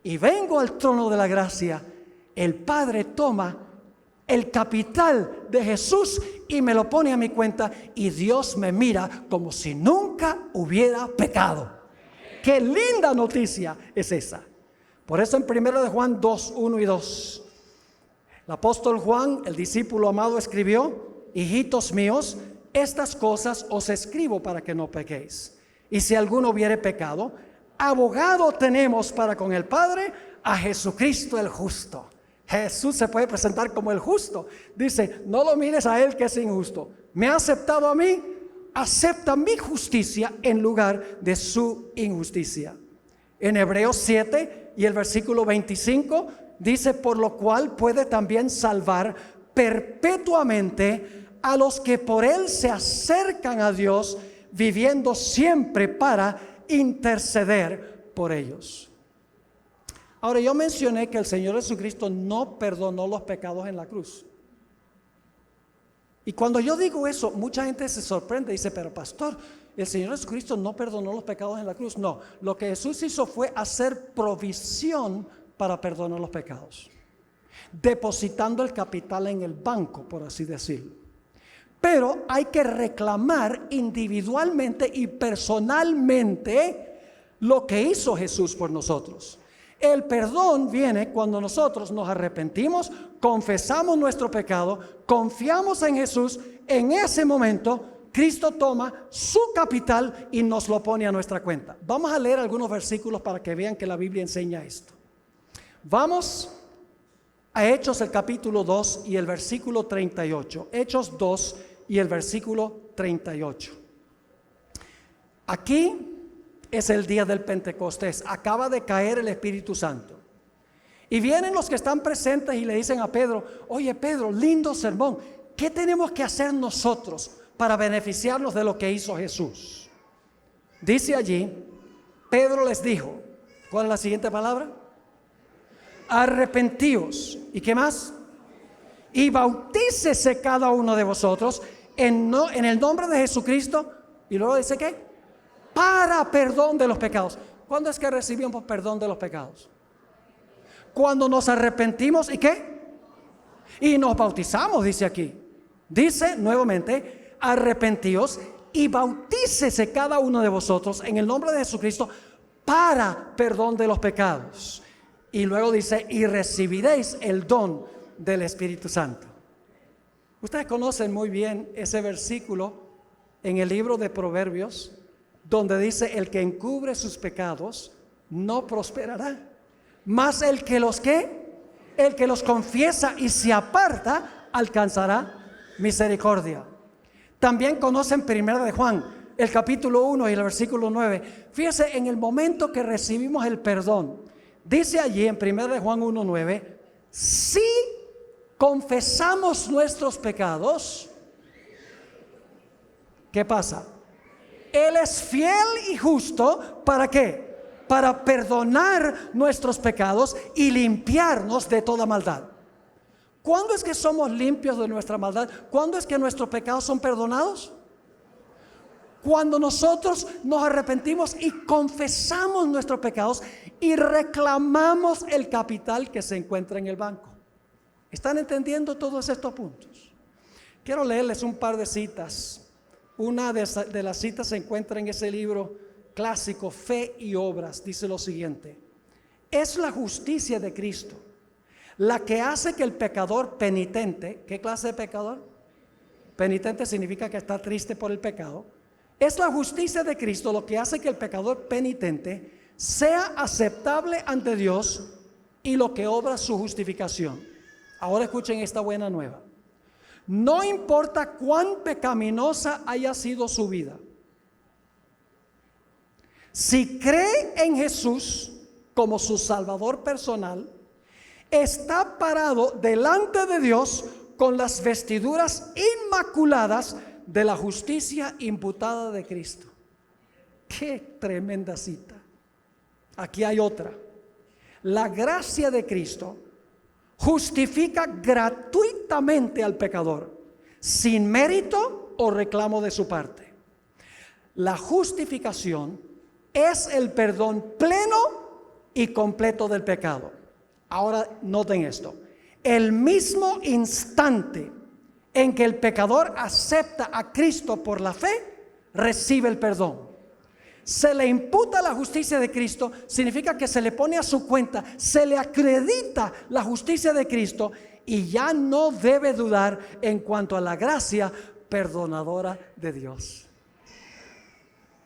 y vengo al trono de la gracia, el Padre toma el capital de Jesús y me lo pone a mi cuenta y Dios me mira como si nunca hubiera pecado. ¡Qué linda noticia es esa! Por eso en 1 de Juan 2, 1 y 2, el apóstol Juan, el discípulo amado, escribió: hijitos míos, estas cosas os escribo para que no pequéis. Y si alguno hubiere pecado, abogado tenemos para con el Padre, a Jesucristo el justo. Jesús se puede presentar como el justo. Dice, no lo mires a él que es injusto. Me ha aceptado a mí, acepta mi justicia en lugar de su injusticia. En Hebreos 7 y el versículo 25 dice, por lo cual puede también salvar perpetuamente a los que por él se acercan a Dios, viviendo siempre para interceder por ellos. Ahora, yo mencioné que el Señor Jesucristo no perdonó los pecados en la cruz. Y cuando yo digo eso, mucha gente se sorprende y dice, pero pastor, el Señor Jesucristo no perdonó los pecados en la cruz. No, lo que Jesús hizo fue hacer provisión para perdonar los pecados, depositando el capital en el banco, por así decirlo. Pero hay que reclamar individualmente y personalmente lo que hizo Jesús por nosotros. El perdón viene cuando nosotros nos arrepentimos, confesamos nuestro pecado, confiamos en Jesús. En ese momento, Cristo toma su capital y nos lo pone a nuestra cuenta. Vamos a leer algunos versículos para que vean que la Biblia enseña esto. Vamos a Hechos, el capítulo 2 y el versículo 38. Hechos 2 y el versículo 38. Aquí es el día del Pentecostés. Acaba de caer el Espíritu Santo. Y vienen los que están presentes y le dicen a Pedro, oye Pedro, lindo sermón. ¿Qué tenemos que hacer nosotros para beneficiarnos de lo que hizo Jesús? Dice allí, Pedro les dijo, ¿cuál es la siguiente palabra? Arrepentíos. ¿Y qué más? Y bautícese cada uno de vosotros en el nombre de Jesucristo. Y luego dice ¿qué? Para perdón de los pecados. ¿Cuándo es que recibimos perdón de los pecados? Cuando nos arrepentimos y ¿qué? Y nos bautizamos, dice aquí. Dice nuevamente, arrepentíos y bautícese cada uno de vosotros en el nombre de Jesucristo para perdón de los pecados. Y luego dice, y recibiréis el don del Espíritu Santo. Ustedes conocen muy bien ese versículo en el libro de Proverbios, donde dice, el que encubre sus pecados no prosperará, mas el que los confiesa y se aparta alcanzará misericordia. También conocen 1 de Juan, el capítulo 1 y el versículo 9. Fíjese, en el momento que recibimos el perdón, dice allí en 1 de Juan 1:9, si confesamos nuestros pecados, ¿qué pasa? Él es fiel y justo, ¿para qué? Para perdonar nuestros pecados y limpiarnos de toda maldad. ¿Cuándo es que somos limpios de nuestra maldad? ¿Cuándo es que nuestros pecados son perdonados? Cuando nosotros nos arrepentimos y confesamos nuestros pecados y reclamamos el capital que se encuentra en el banco. ¿Están entendiendo todos estos puntos? Quiero leerles un par de citas. Una de las citas se encuentra en ese libro clásico, Fe y Obras. Dice lo siguiente: es la justicia de Cristo la que hace que el pecador penitente, ¿qué clase de pecador? Penitente significa que está triste por el pecado. Es la justicia de Cristo lo que hace que el pecador penitente sea aceptable ante Dios y lo que obra su justificación. Ahora escuchen esta buena nueva. No importa cuán pecaminosa haya sido su vida, si cree en Jesús como su Salvador personal, está parado delante de Dios con las vestiduras inmaculadas de la justicia imputada de Cristo. ¡Qué tremenda cita! Aquí hay otra. La gracia de Cristo justifica gratuitamente al pecador, sin mérito o reclamo de su parte. La justificación es el perdón pleno y completo del pecado. Ahora noten esto: el mismo instante en que el pecador acepta a Cristo por la fe, recibe el perdón. Se le imputa la justicia de Cristo, significa que se le pone a su cuenta, se le acredita la justicia de Cristo y ya no debe dudar en cuanto a la gracia perdonadora de Dios.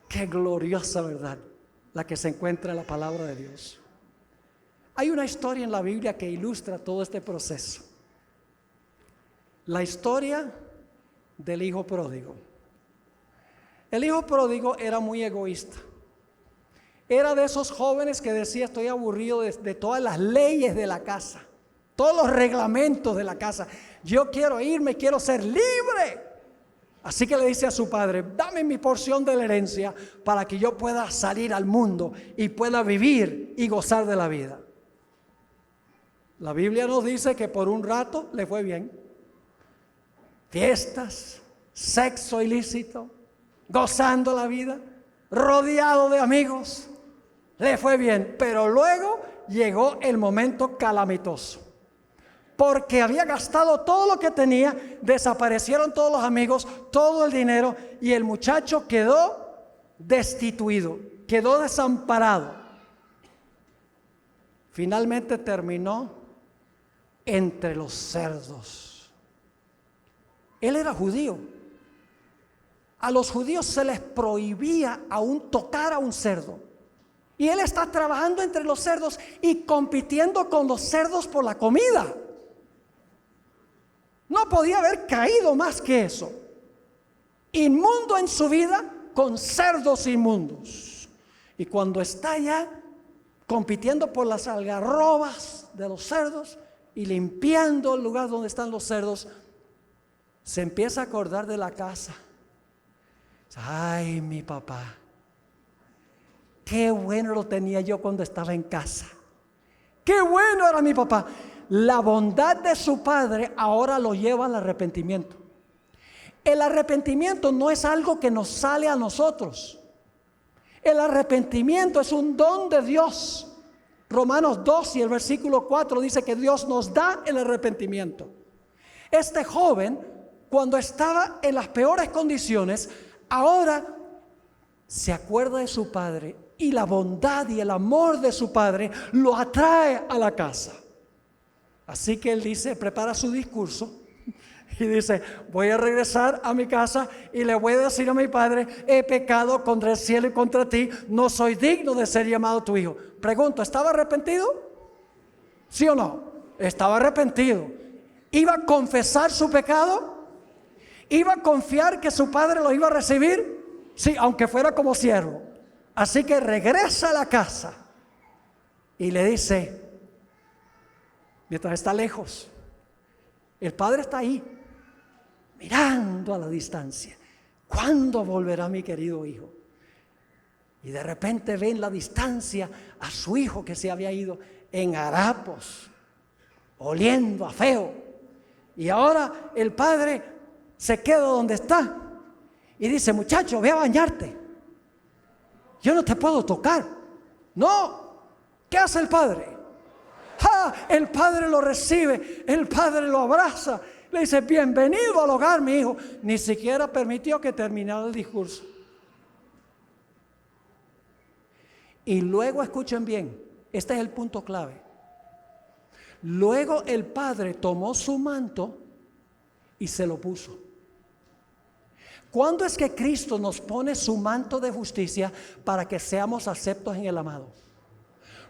Qué gloriosa verdad la que se encuentra en la palabra de Dios. Hay una historia en la Biblia que ilustra todo este proceso. La historia del hijo pródigo. El hijo pródigo era muy egoísta. Era de esos jóvenes que decía: estoy aburrido de todas las leyes de la casa, todos los reglamentos de la casa. Yo quiero irme, quiero ser libre. Así que le dice a su padre: dame mi porción de la herencia para que yo pueda salir al mundo y pueda vivir y gozar de la vida. La Biblia nos dice que por un rato le fue bien. Fiestas, sexo ilícito, gozando la vida, rodeado de amigos, le fue bien. Pero luego llegó el momento calamitoso, porque había gastado todo lo que tenía, desaparecieron todos los amigos, todo el dinero, y el muchacho quedó destituido, quedó desamparado. Finalmente terminó entre los cerdos. Él era judío. A los judíos se les prohibía aún tocar a un cerdo. Y él está trabajando entre los cerdos y compitiendo con los cerdos por la comida. No podía haber caído más que eso. Inmundo en su vida con cerdos inmundos. Y cuando está ya compitiendo por las algarrobas de los cerdos y limpiando el lugar donde están los cerdos, se empieza a acordar de la casa. Ay, mi papá, qué bueno lo tenía yo cuando estaba en casa. Qué bueno era mi papá. La bondad de su padre ahora lo lleva al arrepentimiento. El arrepentimiento no es algo que nos sale a nosotros. El arrepentimiento es un don de Dios. Romanos 2 y el versículo 4 dice que Dios nos da el arrepentimiento. Este joven, cuando estaba en las peores condiciones, ahora se acuerda de su padre y la bondad y el amor de su padre lo atrae a la casa. Así que él dice, prepara su discurso y dice: voy a regresar a mi casa y le voy a decir a mi padre: he pecado contra el cielo y contra ti, no soy digno de ser llamado tu hijo. Pregunto, ¿estaba arrepentido? ¿Sí o no? Estaba arrepentido. ¿Iba a confesar su pecado? ¿Iba a confiar que su padre lo iba a recibir? Sí, aunque fuera como siervo. Así que regresa a la casa y le dice, mientras está lejos, el padre está ahí, mirando a la distancia: ¿cuándo volverá mi querido hijo? Y de repente ve en la distancia a su hijo que se había ido en harapos, oliendo a feo. Y ahora el padre se queda donde está y dice: muchacho, ve a bañarte, yo no te puedo tocar. No. ¿Qué hace el padre? El padre lo recibe, el padre lo abraza, le dice: bienvenido al hogar, mi hijo. Ni siquiera permitió que terminara el discurso. Y luego, escuchen bien, este es el punto clave. Luego el padre tomó su manto y se lo puso. ¿Cuándo es que Cristo nos pone su manto de justicia para que seamos aceptos en el amado?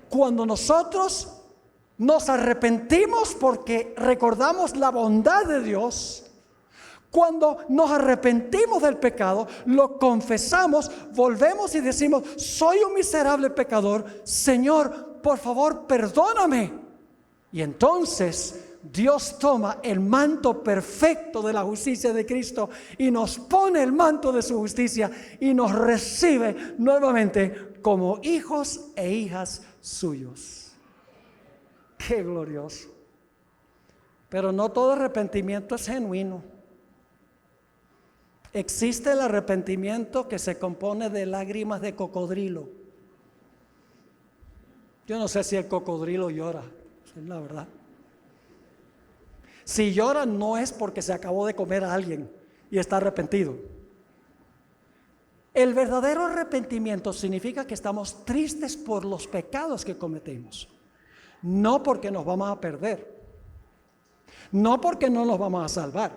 Cuando nosotros nos arrepentimos porque recordamos la bondad de Dios. Cuando nos arrepentimos del pecado, lo confesamos, volvemos y decimos: soy un miserable pecador, Señor, por favor, perdóname. Y entonces Dios toma el manto perfecto de la justicia de Cristo y nos pone el manto de su justicia y nos recibe nuevamente como hijos e hijas suyos. ¡Qué glorioso! Pero no todo arrepentimiento es genuino. Existe el arrepentimiento que se compone de lágrimas de cocodrilo. Yo no sé si el cocodrilo llora, es la verdad. Si llora no es porque se acabó de comer a alguien y está arrepentido. El verdadero arrepentimiento significa que estamos tristes por los pecados que cometimos, no porque nos vamos a perder, no porque no nos vamos a salvar.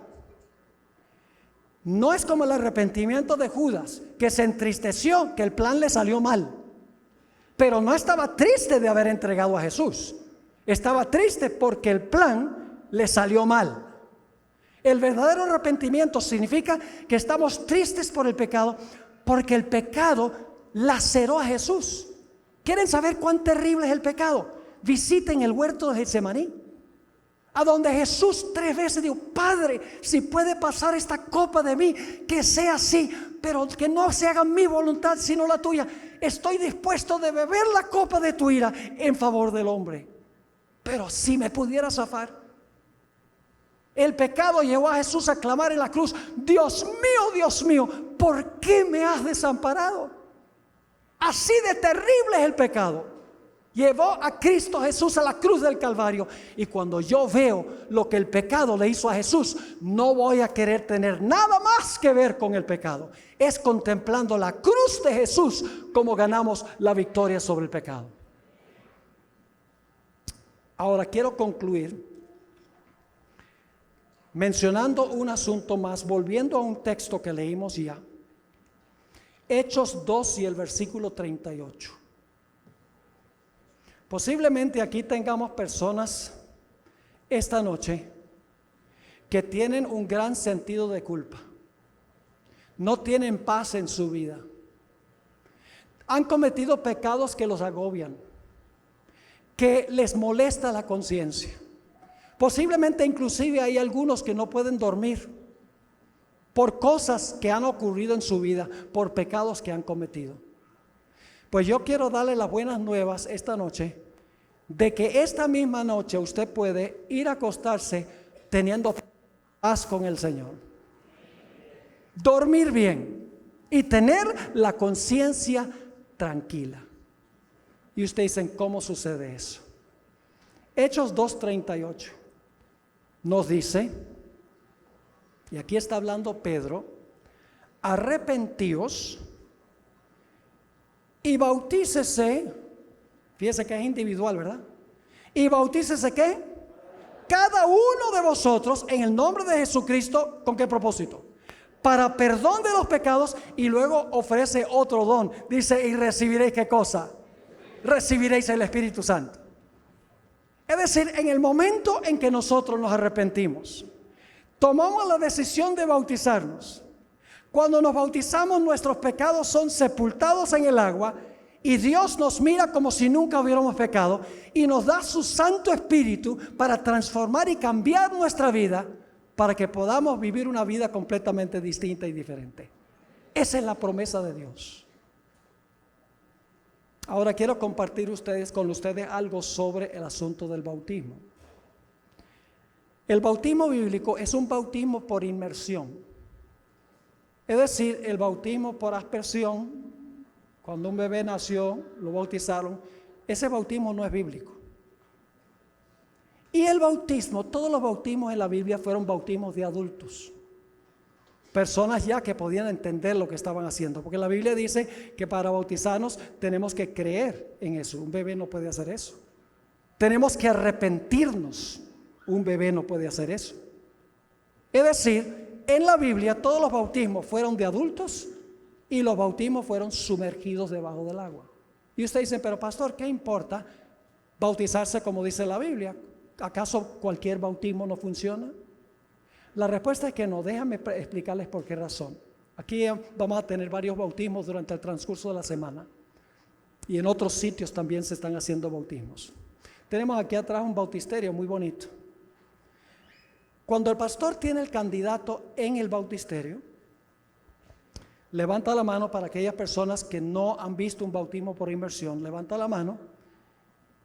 No es como el arrepentimiento de Judas, que se entristeció, que el plan le salió mal, pero no estaba triste de haber entregado a Jesús. Estaba triste porque el plan le salió mal. El verdadero arrepentimiento significa que estamos tristes por el pecado, porque el pecado laceró a Jesús. ¿Quieren saber cuán terrible es el pecado? Visiten el huerto de Getsemaní, a donde Jesús 3 veces dijo: Padre, si puede pasar esta copa de mí, que sea así, pero que no se haga mi voluntad sino la tuya. Estoy dispuesto de beber la copa de tu ira en favor del hombre, pero si me pudiera zafar. El pecado llevó a Jesús a clamar en la cruz: Dios mío, ¿por qué me has desamparado? Así de terrible es el pecado. Llevó a Cristo Jesús a la cruz del Calvario. Y cuando yo veo lo que el pecado le hizo a Jesús, no voy a querer tener nada más que ver con el pecado. Es contemplando la cruz de Jesús como ganamos la victoria sobre el pecado. Ahora quiero concluir mencionando un asunto más, volviendo a un texto que leímos ya, Hechos 2 y el versículo 38. Posiblemente aquí tengamos personas esta noche que tienen un gran sentido de culpa, no tienen paz en su vida, han cometido pecados que los agobian, que les molesta la conciencia. Posiblemente inclusive hay algunos que no pueden dormir por cosas que han ocurrido en su vida, por pecados que han cometido. Pues yo quiero darle las buenas nuevas esta noche, de que esta misma noche usted puede ir a acostarse teniendo paz con el Señor, dormir bien y tener la conciencia tranquila. Y ustedes dicen: ¿cómo sucede eso? Hechos 2:38 nos dice, y aquí está hablando Pedro: arrepentíos y bautícese. Fíjese que es individual, ¿verdad? Y bautícese ¿qué? Cada uno de vosotros en el nombre de Jesucristo. ¿Con qué propósito? Para perdón de los pecados. Y luego ofrece otro don. Dice: y recibiréis ¿qué cosa? Recibiréis el Espíritu Santo. Es decir, en el momento en que nosotros nos arrepentimos, tomamos la decisión de bautizarnos. Cuando nos bautizamos, nuestros pecados son sepultados en el agua y Dios nos mira como si nunca hubiéramos pecado y nos da su Santo Espíritu para transformar y cambiar nuestra vida, para que podamos vivir una vida completamente distinta y diferente. Esa es la promesa de Dios. Ahora quiero compartir con ustedes algo sobre el asunto del bautismo. El bautismo bíblico es un bautismo por inmersión. Es decir, el bautismo por aspersión, cuando un bebé nació, lo bautizaron, ese bautismo no es bíblico. Y el bautismo, todos los bautismos en la Biblia fueron bautismos de adultos. Personas ya que podían entender lo que estaban haciendo, porque la Biblia dice que para bautizarnos tenemos que creer en eso. Un bebé no puede hacer eso. Tenemos que arrepentirnos. Un bebé no puede hacer eso. Es decir, en la Biblia todos los bautismos fueron de adultos y los bautismos fueron sumergidos debajo del agua. Y usted dice: pero pastor, ¿qué importa bautizarse como dice la Biblia? ¿Acaso cualquier bautismo no funciona? La respuesta es que no. Déjame explicarles por qué razón. Aquí vamos a tener varios bautismos durante el transcurso de la semana. Y en otros sitios también se están haciendo bautismos. Tenemos aquí atrás un bautisterio muy bonito. Cuando el pastor tiene el candidato en el bautisterio, levanta la mano para aquellas personas que no han visto un bautismo por inmersión. Levanta la mano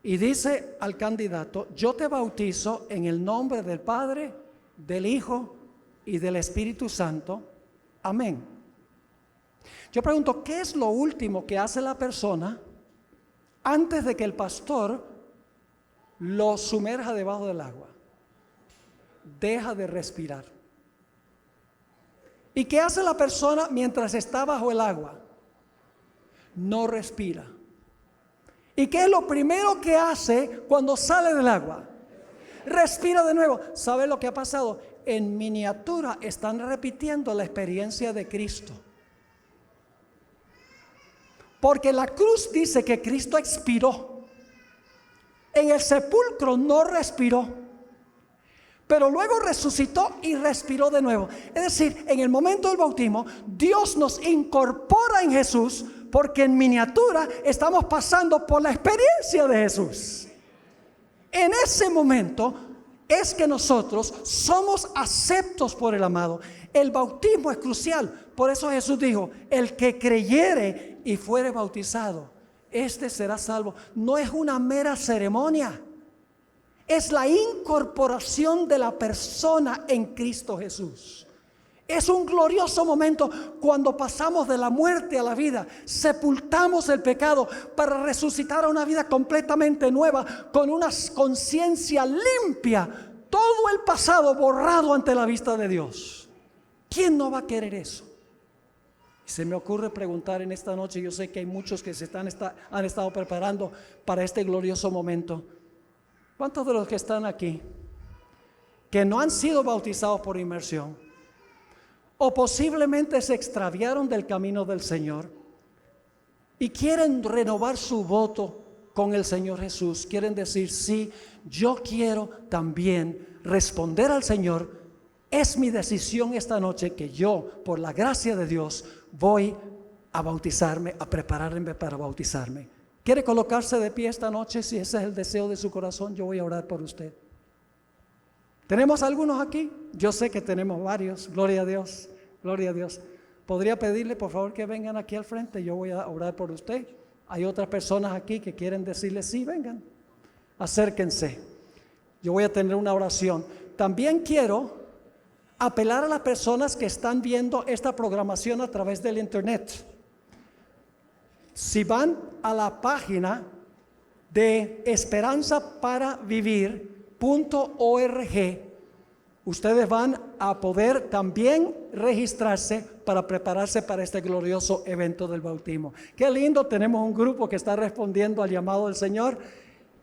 y dice al candidato: yo te bautizo en el nombre del Padre, del Hijo y del Espíritu Santo. Amén. Yo pregunto: ¿qué es lo último que hace la persona antes de que el pastor lo sumerja debajo del agua? deja de respirar. ¿Y qué hace la persona mientras está bajo el agua? No respira. ¿Y qué es lo primero que hace cuando sale del agua? Respira de nuevo. ¿Sabe lo que ha pasado? En miniatura están repitiendo la experiencia de Cristo. Porque la cruz dice que Cristo expiró. En el sepulcro no respiró. Pero luego resucitó y respiró de nuevo. Es decir, en el momento del bautismo, Dios nos incorpora en Jesús, porque en miniatura estamos pasando por la experiencia de Jesús. En ese momento es que nosotros somos aceptos por el amado. El bautismo es crucial. Por eso Jesús dijo: el que creyere y fuere bautizado, este será salvo. No es una mera ceremonia. Es la incorporación de la persona en Cristo Jesús. Es un glorioso momento cuando pasamos de la muerte a la vida. Sepultamos el pecado para resucitar a una vida completamente nueva, con una conciencia limpia. Todo el pasado borrado ante la vista de Dios. ¿Quién no va a querer eso? Se me ocurre preguntar en esta noche, yo sé que hay muchos que han estado preparando para este glorioso momento. ¿Cuántos de los que están aquí, que no han sido bautizados por inmersión, o posiblemente se extraviaron del camino del Señor y quieren renovar su voto con el Señor Jesús? Quieren decir: sí, yo quiero también responder al Señor. Es mi decisión esta noche que yo, por la gracia de Dios, voy a bautizarme, a prepararme para bautizarme. ¿Quiere colocarse de pie esta noche? Si ese es el deseo de su corazón, yo voy a orar por usted. ¿Tenemos algunos aquí? Yo sé que tenemos varios. Gloria a Dios, gloria a Dios. ¿Podría pedirle por favor que vengan aquí al frente? Yo voy a orar por usted. Hay otras personas aquí que quieren decirle: sí, vengan, acérquense. Yo voy a tener una oración. También quiero apelar a las personas que están viendo esta programación a través del internet. Si van a la página de esperanzaparavivir.org, ustedes van a poder también registrarse para prepararse para este glorioso evento del bautismo. Qué lindo, tenemos un grupo que está respondiendo al llamado del Señor.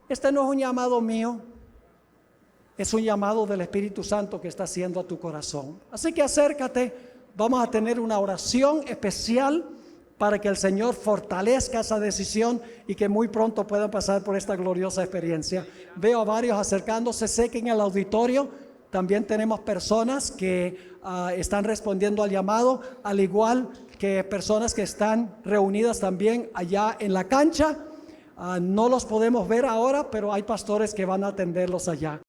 Este no es un llamado mío, es un llamado del Espíritu Santo que está haciendo a tu corazón. Así que acércate, vamos a tener una oración especial para que el Señor fortalezca esa decisión y que muy pronto puedan pasar por esta gloriosa experiencia. Veo a varios acercándose. Sé que en el auditorio también tenemos personas que están respondiendo al llamado, al igual que personas que están reunidas también allá en la cancha. No los podemos ver ahora, pero hay pastores que van a atenderlos allá.